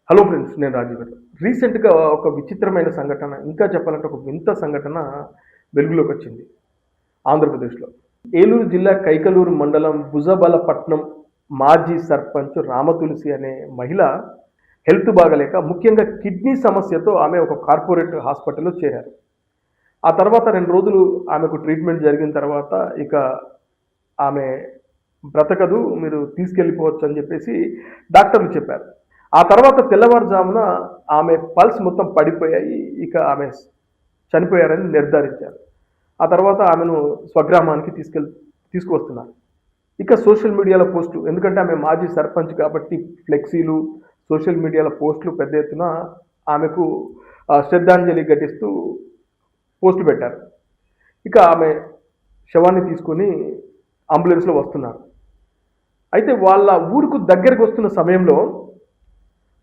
Hello friends, నేను రాజీవ్ గారు. రీసెంట్‌గా ఒక విచిత్రమైన సంఘటన, ఇంకా చెప్పాలంటే ఒక వింత సంఘటన వెలుగులోకి వచ్చింది ఆంధ్రప్రదేశ్‌లో. ఏలూరు జిల్లా కైకలూరు మండలం భుజబలపట్నం మాజీ సర్పంచ్ రామతులసి అనే మహిళ హెల్త్ బాగాలేక, ముఖ్యంగా కిడ్నీ సమస్యతో ఆమె ఒక కార్పొరేట్ హాస్పిటల్‌లో చేరారు. ఆ తర్వాత 2 రోజులు ఆమెకు ట్రీట్మెంట్ జరిగిన తర్వాత ఇక ఆమె బ్రతకదు, మీరు తీసుకెళ్ళిపోవచ్చు అని చెప్పేసి డాక్టర్లు చెప్పారు. ఆ తర్వాత తెల్లవారుజామున ఆమె పల్స్ మొత్తం పడిపోయాయి. ఇక ఆమె చనిపోయారని నిర్ధారించారు. ఆ తర్వాత ఆమెను స్వగ్రామానికి తీసుకువస్తున్నారు. ఇక సోషల్ మీడియాలో పోస్టులు, ఎందుకంటే ఆమె మాజీ సర్పంచ్ కాబట్టి ఫ్లెక్సీలు, సోషల్ మీడియాలో పోస్టులు పెద్ద ఎత్తున ఆమెకు శ్రద్ధాంజలి ఘటిస్తూ పోస్టులు పెట్టారు. ఇక ఆమె శవాన్ని తీసుకొని అంబులెన్స్‌లో వస్తున్నారు. అయితే వాళ్ళ ఊరుకు దగ్గరకు వస్తున్న సమయంలో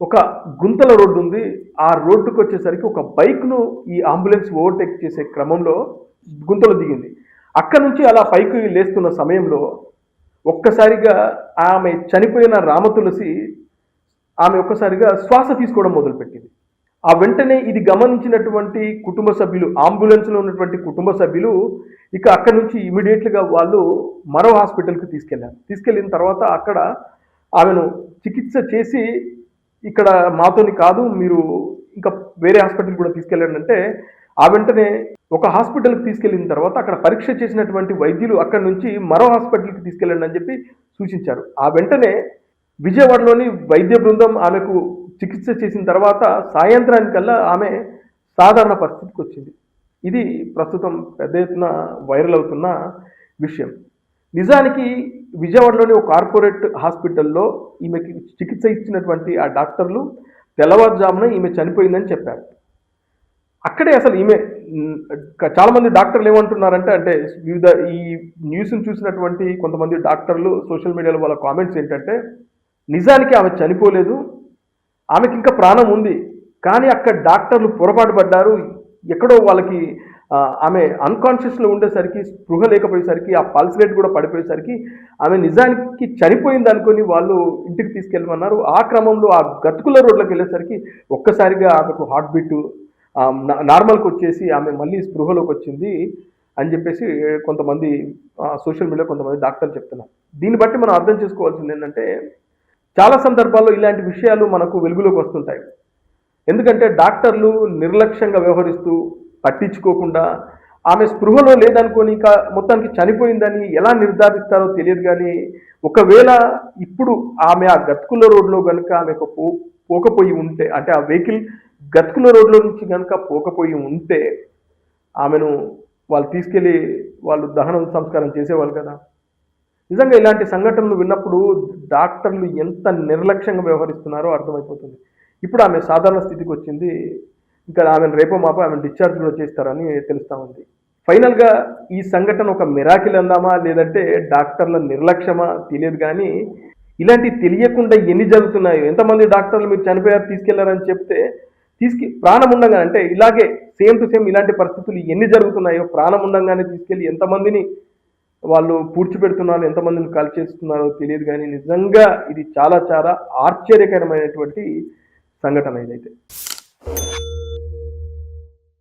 ఒక గుంతల రోడ్డు ఉంది. ఆ రోడ్డుకి వచ్చేసరికి ఒక బైక్‌ను ఈ అంబులెన్స్ ఓవర్‌టేక్ చేసే క్రమంలో గుంతలో దిగింది. అక్కడి నుంచి అలా పైకి లేస్తున్న సమయంలో ఒక్కసారిగా ఆమె చనిపోయిన రామతులసి ఆమె ఒక్కసారిగా శ్వాస తీసుకోవడం మొదలుపెట్టింది. ఆ వెంటనే ఇది గమనించినటువంటి కుటుంబ సభ్యులు, అంబులెన్స్‌లో ఉన్నటువంటి కుటుంబ సభ్యులు ఇక అక్కడి నుంచి ఇమ్మీడియేట్‌గా వాళ్ళు మరో హాస్పిటల్‌కి తీసుకెళ్లారు. తీసుకెళ్ళిన తర్వాత అక్కడ ఆమెను చికిత్స చేసి, ఇక్కడ మాతోని కాదు, మీరు ఇంకా వేరే హాస్పిటల్‌కి కూడా తీసుకెళ్ళండి అంటే, ఆ వెంటనే ఒక హాస్పిటల్‌కి తీసుకెళ్ళిన తర్వాత అక్కడ పరీక్ష చేసినటువంటి వైద్యులు అక్కడి నుంచి మరో హాస్పిటల్‌కి తీసుకెళ్ళండి అని చెప్పి సూచించారు. ఆ వెంటనే విజయవాడలోని వైద్య బృందం ఆమెకు చికిత్స చేసిన తర్వాత సాయంత్రానికల్లా ఆమె సాధారణ పరిస్థితికి వచ్చింది. ఇది ప్రస్తుతం పెద్ద ఎత్తున వైరల్ అవుతున్న విషయం. నిజానికి విజయవాడలోని ఒక కార్పొరేట్ హాస్పిటల్‌లో ఈమెకి చికిత్స ఇచ్చినటువంటి ఆ డాక్టర్లు తెల్లవారుజామున ఈమె చనిపోయిందని చెప్పారు. అక్కడే అసలు ఈమె చాలామంది డాక్టర్లు ఏమంటున్నారంటే, వివిధ ఈ న్యూస్‌ని చూసినటువంటి కొంతమంది డాక్టర్లు సోషల్ మీడియాలో వాళ్ళ కామెంట్స్ ఏంటంటే, నిజానికి ఆమె చనిపోలేదు, ఆమెకి ఇంకా ప్రాణం ఉంది. కానీ అక్కడ డాక్టర్లు పొరపాటు పడ్డారు. ఎక్కడో వాళ్ళకి ఆమె అన్‌కాన్షియస్‌లో ఉండేసరికి, స్పృహ లేకపోయేసరికి, ఆ పల్స్ రేట్ కూడా పడిపోయేసరికి ఆమె నిజానికి చనిపోయిందనుకోని వాళ్ళు ఇంటికి తీసుకెళ్ళమన్నారు. ఆ క్రమంలో ఆ గతుకుల రోడ్లోకి వెళ్ళేసరికి ఒక్కసారిగా ఆమెకు హార్ట్ బీటు నార్మల్‌కి వచ్చేసి ఆమె మళ్ళీ స్పృహలోకి వచ్చింది అని చెప్పేసి కొంతమంది సోషల్ మీడియాలో కొంతమంది డాక్టర్లు చెప్తున్నారు. దీన్ని బట్టి మనం అర్థం చేసుకోవాల్సింది ఏంటంటే, చాలా సందర్భాల్లో ఇలాంటి విషయాలు మనకు వెలుగులోకి వస్తుంటాయి. ఎందుకంటే డాక్టర్లు నిర్లక్ష్యంగా వ్యవహరిస్తూ, పట్టించుకోకుండా, ఆమె స్పృహలో లేదనుకోని ఇంకా మొత్తానికి చనిపోయిందని ఎలా నిర్ధారిస్తారో తెలియదు కానీ, ఒకవేళ ఇప్పుడు ఆమె ఆ గతుకుల రోడ్లో కనుక ఆమెకు పోకపోయి ఉంటే, అంటే ఆ వెహికల్ గతుకుల రోడ్లో నుంచి కనుక పోకపోయి ఉంటే, ఆమెను వాళ్ళు తీసుకెళ్ళి వాళ్ళు దహన సంస్కారం చేసేవాళ్ళు కదా. నిజంగా ఇలాంటి సంఘటనలు విన్నప్పుడు డాక్టర్లు ఎంత నిర్లక్ష్యంగా వ్యవహరిస్తున్నారో అర్థమైపోతుంది. ఇప్పుడు ఆమె సాధారణ స్థితికి వచ్చింది. ఇంకా ఆమెను రేపో మాపో ఆమెను డిశ్చార్జ్ కూడా చేస్తారని తెలుస్తా ఉంది. ఫైనల్‌గా ఈ సంఘటన ఒక మిరాకిల్ అందామా, లేదంటే డాక్టర్ల నిర్లక్ష్యమా తెలియదు కానీ, ఇలాంటివి తెలియకుండా ఎన్ని జరుగుతున్నాయో. ఎంతమంది డాక్టర్లు మీరు చనిపోయారు తీసుకెళ్లారని చెప్తే, ప్రాణం ఉండంగానే, అంటే ఇలాగే సేమ్ టు సేమ్ ఇలాంటి పరిస్థితులు ఎన్ని జరుగుతున్నాయో, ప్రాణం ఉండంగానే తీసుకెళ్ళి ఎంతమందిని వాళ్ళు పూడ్చిపెడుతున్నారు, ఎంతమందిని కాల్చేస్తున్నారో తెలియదు కానీ, నిజంగా ఇది చాలా చాలా ఆశ్చర్యకరమైనటువంటి సంఘటన ఇదైతే.